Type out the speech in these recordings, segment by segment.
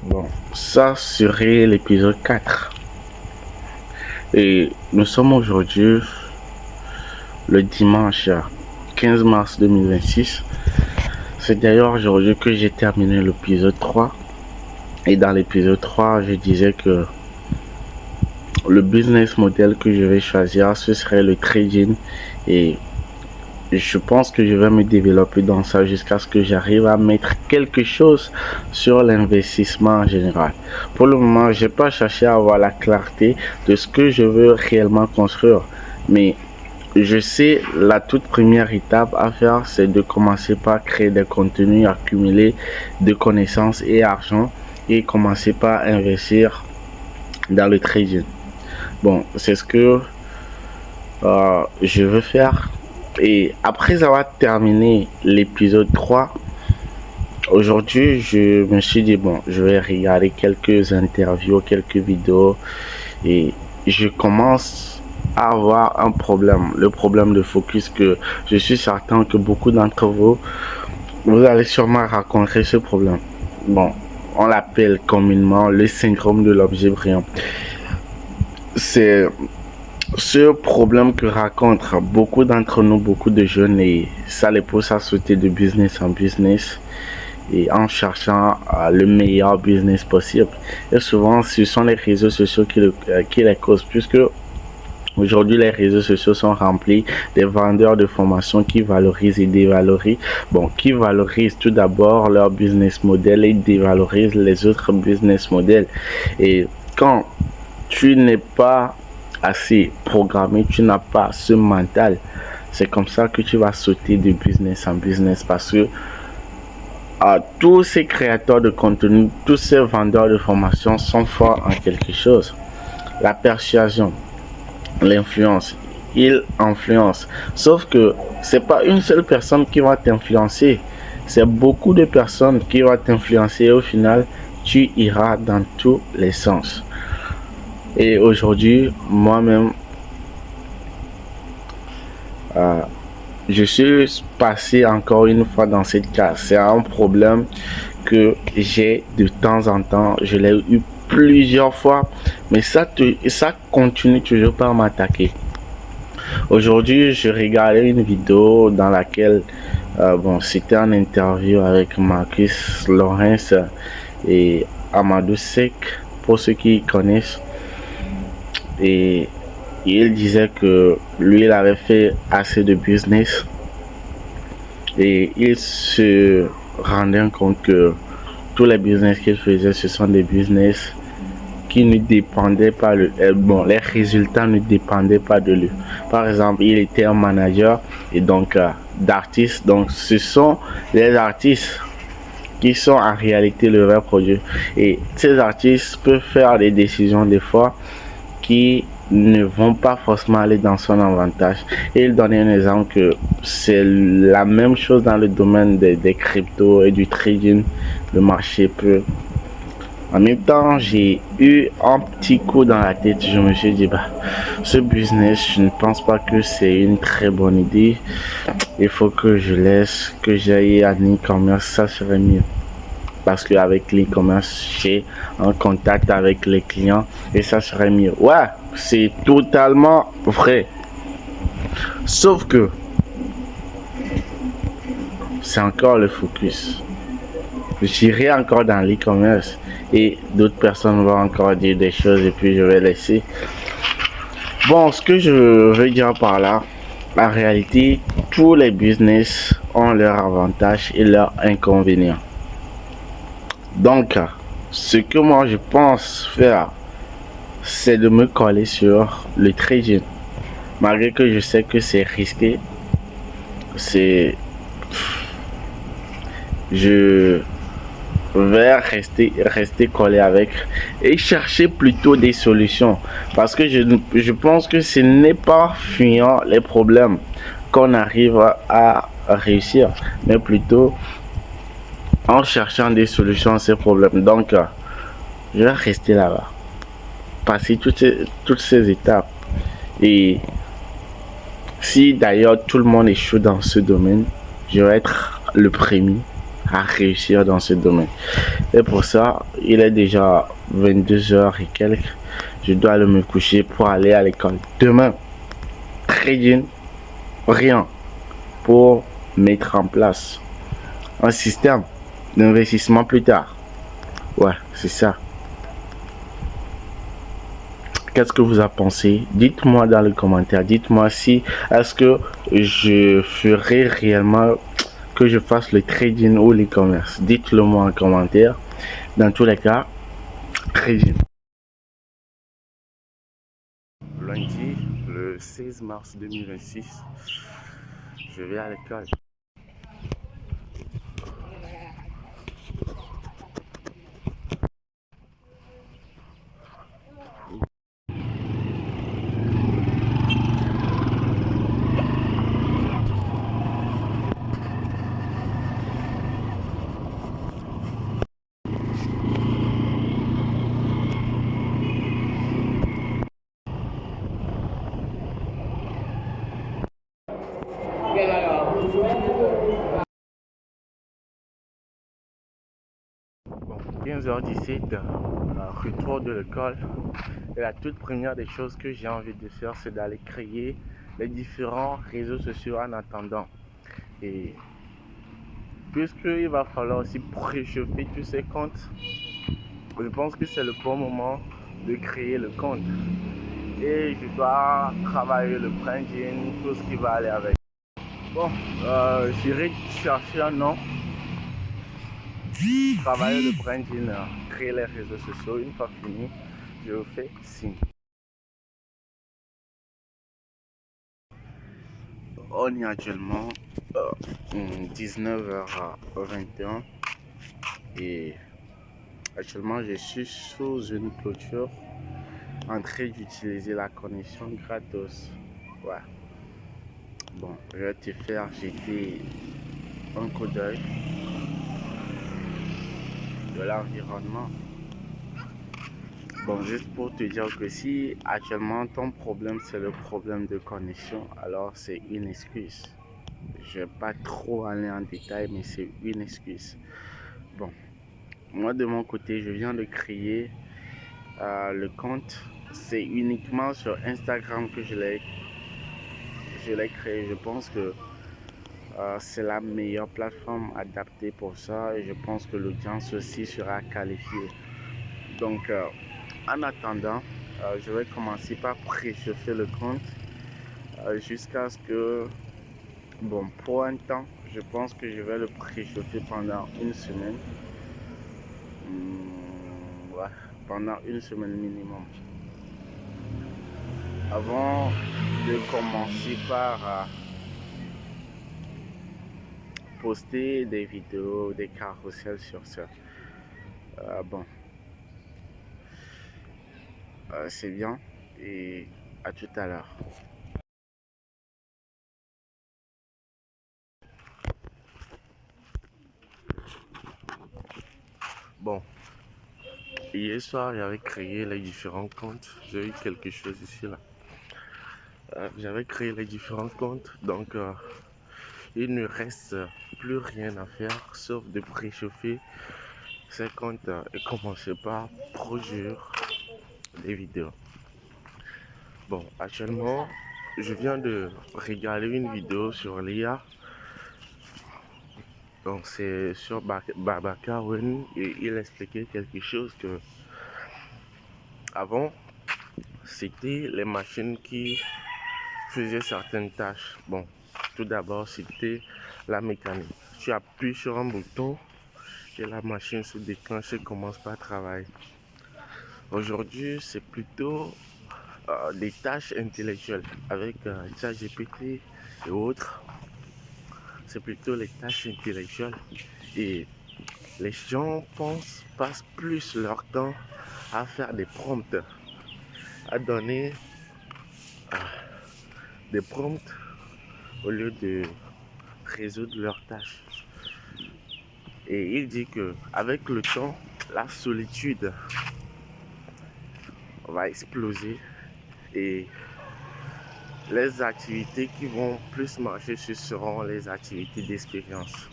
Bon, ça serait l'épisode 4. Et nous sommes aujourd'hui le dimanche 15 mars 2026. C'est d'ailleurs aujourd'hui que j'ai terminé l'épisode 3. Et dans l'épisode 3, je disais que le business model que je vais choisir, ce serait le trading. Et je pense que je vais me développer dans ça jusqu'à ce que j'arrive à mettre quelque chose sur l'investissement en général. Pour le moment, je n'ai pas cherché à avoir la clarté de ce que je veux réellement construire. Mais je sais la toute première étape à faire, c'est de commencer par créer des contenus, accumuler de connaissances et argent et commencer par investir dans le trading. Bon, c'est ce que je veux faire. Et après avoir terminé l'épisode 3, aujourd'hui, je me suis dit, bon, je vais regarder quelques interviews, quelques vidéos et je commence à avoir un problème, le problème de focus que je suis certain que beaucoup d'entre vous, vous allez sûrement rencontrer ce problème. Bon, on l'appelle communément le syndrome de l'objet brillant. C'est ce problème que rencontrent beaucoup d'entre nous, beaucoup de jeunes, et ça les pousse à sauter de business en business et en cherchant le meilleur business possible. Et souvent, ce sont les réseaux sociaux qui les causent, puisque aujourd'hui, les réseaux sociaux sont remplis des vendeurs de formation qui valorisent et dévalorisent. Bon, qui valorisent tout d'abord leur business model et dévalorisent les autres business models. Et quand tu n'es pas assez programmé, tu n'as pas ce mental, c'est comme ça que tu vas sauter de business en business parce que tous ces créateurs de contenu, tous ces vendeurs de formation sont forts en quelque chose. La persuasion, l'influence, ils influencent. Sauf que c'est pas une seule personne qui va t'influencer, c'est beaucoup de personnes qui vont t'influencer et au final, tu iras dans tous les sens. Et aujourd'hui, moi-même, je suis passé encore une fois dans cette case. C'est un problème que j'ai de temps en temps. Je l'ai eu plusieurs fois, mais ça continue toujours par m'attaquer. Aujourd'hui, je regardais une vidéo dans laquelle, c'était une interview avec Marcus Lawrence et Amadou Sek, pour ceux qui connaissent. Et il disait que lui, il avait fait assez de business et il se rendait compte que tous les business qu'il faisait, ce sont des business qui ne dépendaient pas les résultats ne dépendaient pas de lui. Par exemple, il était un manager et donc d'artistes. Donc, ce sont les artistes qui sont en réalité le vrai produit. Et ces artistes peuvent faire des décisions des fois qui ne vont pas forcément aller dans son avantage. Et il donnait un exemple que c'est la même chose dans le domaine des cryptos et du trading. Le marché peut. En même temps, j'ai eu un petit coup dans la tête. Je me suis dit, ce business, je ne pense pas que c'est une très bonne idée. Il faut que je laisse, que j'aille à l'e-commerce, ça serait mieux. Parce qu'avec l'e-commerce, j'ai un contact avec les clients et ça serait mieux. Ouais, c'est totalement vrai. Sauf que c'est encore le focus. J'irai encore dans l'e-commerce et d'autres personnes vont encore dire des choses et puis je vais laisser. Bon, ce que je veux dire par là, en réalité, tous les business ont leurs avantages et leurs inconvénients. Donc, ce que moi je pense faire, c'est de me coller sur le trading. Malgré que je sais que c'est risqué, je vais rester collé avec et chercher plutôt des solutions. Parce que je pense que ce n'est pas fuyant les problèmes qu'on arrive à réussir, mais plutôt en cherchant des solutions à ces problèmes. Donc, je vais rester là-bas, passer toutes ces étapes. Et si d'ailleurs tout le monde échoue dans ce domaine, je vais être le premier à réussir dans ce domaine. Et pour ça, il est déjà 22 heures et quelques. Je dois aller me coucher pour aller à l'école. Demain, trading, rien pour mettre en place un système d'investissement plus tard. Ouais, c'est ça. Qu'est-ce que vous en pensez? Dites-moi dans les commentaires. Dites-moi si est-ce que je ferai réellement que je fasse le trading ou l'e-commerce. Dites-le moi en commentaire. Dans tous les cas, trading. Lundi, le 16 mars 2026, je vais à l'école. Bon, 15h17, retour de l'école. Et la toute première des choses que j'ai envie de faire, c'est d'aller créer les différents réseaux sociaux en attendant. Et puisqu'il va falloir aussi préchauffer tous ces comptes, je pense que c'est le bon moment de créer le compte. Et je dois travailler le branding, tout ce qui va aller avec. Bon, j'irai chercher un nom, travailler le branding, créer les réseaux sociaux. Une fois fini, je vous fais signe. On est actuellement 19h21 et actuellement je suis sous une clôture en train d'utiliser la connexion gratos. Ouais. Bon, je vais te faire jeter un coup d'œil de l'environnement. Bon, juste pour te dire que si actuellement ton problème c'est le problème de connexion, alors c'est une excuse. Je vais pas trop aller en détail, mais c'est une excuse. Bon, moi de mon côté, je viens de créer le compte. C'est uniquement sur Instagram que je l'ai créé. Je pense que c'est la meilleure plateforme adaptée pour ça et je pense que l'audience aussi sera qualifiée. Donc, en attendant, je vais commencer par préchauffer le compte jusqu'à ce que, bon, pour un temps, je pense que je vais le préchauffer pendant une semaine. Ouais, pendant une semaine minimum. Avant de commencer par poster des vidéos, des carousels sur ça. Bon, c'est bien et à tout à l'heure. Bon, hier soir j'avais créé les différents comptes. J'ai eu quelque chose ici là. J'avais créé les différents comptes, donc il ne reste plus rien à faire sauf de préchauffer ces comptes et commencer par produire des vidéos. Bon, actuellement, je viens de regarder une vidéo sur l'IA. Donc, c'est sur Babacar et il expliquait quelque chose que avant, c'était les machines qui faisaient certaines tâches. Bon, tout d'abord, c'était la mécanique. Tu appuies sur un bouton et la machine se déclenche et commence par travailler. Aujourd'hui, c'est plutôt des tâches intellectuelles avec ChatGPT et autres. C'est plutôt les tâches intellectuelles et les gens passent plus leur temps à faire des prompts, à donner des prompts au lieu de résoudre leurs tâches. Et il dit que avec le temps, la solitude va exploser et les activités qui vont plus marcher ce seront les activités d'expérience.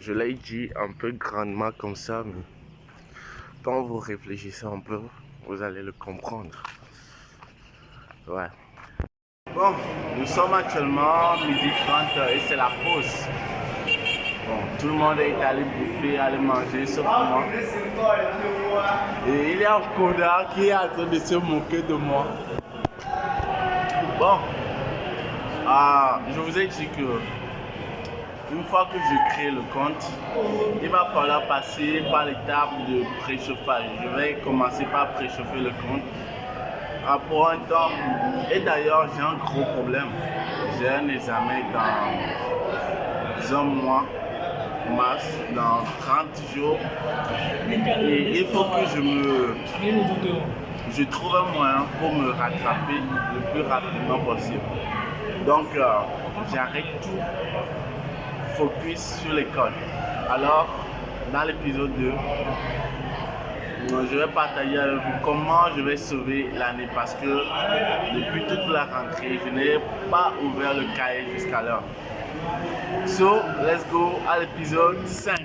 Je l'ai dit un peu grandement comme ça, mais quand vous réfléchissez un peu, vous allez le comprendre. Ouais. Bon, nous sommes actuellement 12h30 et c'est la pause. Bon, tout le monde est allé bouffer, aller manger, sauf moi. Et il y a un connard qui est en train de se moquer de moi. Bon, je vous ai dit que une fois que je crée le compte, il va falloir passer par l'étape de préchauffage. Je vais commencer par préchauffer le compte pour un temps. Et d'ailleurs, j'ai un gros problème. J'ai un examen dans un mois, mars, dans 30 jours. Et il faut que je trouve un moyen pour me rattraper le plus rapidement possible. Donc, j'arrête tout. Focus sur l'école. Alors, dans l'épisode 2, je vais partager avec vous comment je vais sauver l'année parce que depuis toute la rentrée, je n'ai pas ouvert le cahier jusqu'à l'heure. So, let's go à l'épisode 5.